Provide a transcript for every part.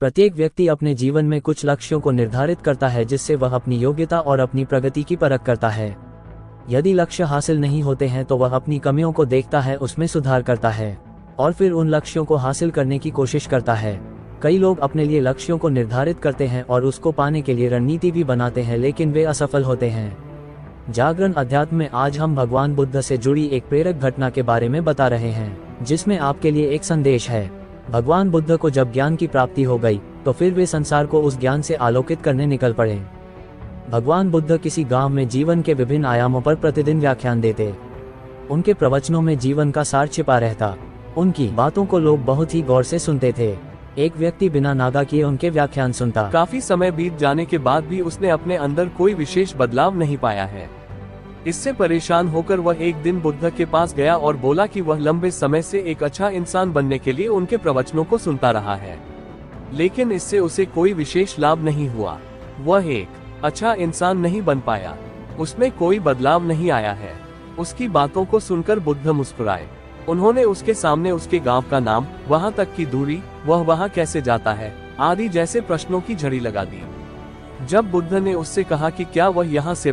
प्रत्येक व्यक्ति अपने जीवन में कुछ लक्ष्यों को निर्धारित करता है जिससे वह अपनी योग्यता और अपनी प्रगति की परख करता है। यदि लक्ष्य हासिल नहीं होते हैं तो वह अपनी कमियों को देखता है, उसमें सुधार करता है और फिर उन लक्ष्यों को हासिल करने की कोशिश करता है। कई लोग अपने लिए लक्ष्यों को निर्धारित करते हैं और उसको पाने के लिए रणनीति भी बनाते हैं, लेकिन वे असफल होते हैं। जागरण अध्यात्म में आज हम भगवान बुद्ध से जुड़ी एक प्रेरक घटना के बारे में बता रहे हैं, जिसमें आपके लिए एक संदेश है। भगवान बुद्ध को जब ज्ञान की प्राप्ति हो गई तो फिर वे संसार को उस ज्ञान से आलोकित करने निकल पड़े। भगवान बुद्ध किसी गांव में जीवन के विभिन्न आयामों पर प्रतिदिन व्याख्यान देते। उनके प्रवचनों में जीवन का सार छिपा रहता। उनकी बातों को लोग बहुत ही गौर से सुनते थे। एक व्यक्ति बिना नागा किए उनके व्याख्यान सुनता। काफी समय बीत जाने के बाद भी उसने अपने अंदर कोई विशेष बदलाव नहीं पाया है। इससे परेशान होकर वह एक दिन बुद्ध के पास गया और बोला कि वह लंबे समय से एक अच्छा इंसान बनने के लिए उनके प्रवचनों को सुनता रहा है, लेकिन इससे उसे कोई विशेष लाभ नहीं हुआ। वह एक अच्छा इंसान नहीं बन पाया, उसमें कोई बदलाव नहीं आया है। उसकी बातों को सुनकर बुद्ध मुस्कुराए। उन्होंने उसके सामने उसके गांव का नाम, वहां तक की दूरी, वह वहां कैसे जाता है आदि जैसे प्रश्नों की झड़ी लगा दी। जब बुद्ध ने उससे कहा कि क्या वह यहाँ से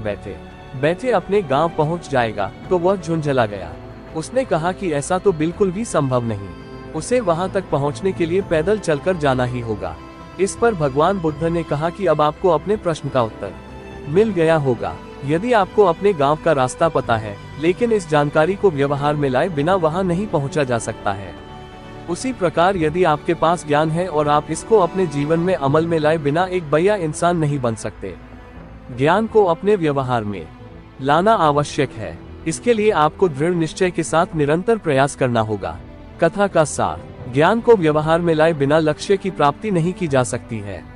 बैठे अपने गांव पहुंच जाएगा, तो वह झुंझला गया। उसने कहा कि ऐसा तो बिल्कुल भी संभव नहीं, उसे वहां तक पहुंचने के लिए पैदल चलकर जाना ही होगा। इस पर भगवान बुद्ध ने कहा कि अब आपको अपने प्रश्न का उत्तर मिल गया होगा। यदि आपको अपने गांव का रास्ता पता है, लेकिन इस जानकारी को व्यवहार में लाए बिना वहां नहीं पहुंचा जा सकता है, उसी प्रकार यदि आपके पास ज्ञान है और आप इसको अपने जीवन में अमल में लाए बिना एक बढ़िया इंसान नहीं बन सकते। ज्ञान को अपने व्यवहार में लाना आवश्यक है। इसके लिए आपको दृढ़ निश्चय के साथ निरंतर प्रयास करना होगा। कथा का सार, ज्ञान को व्यवहार में लाए बिना लक्ष्य की प्राप्ति नहीं की जा सकती है।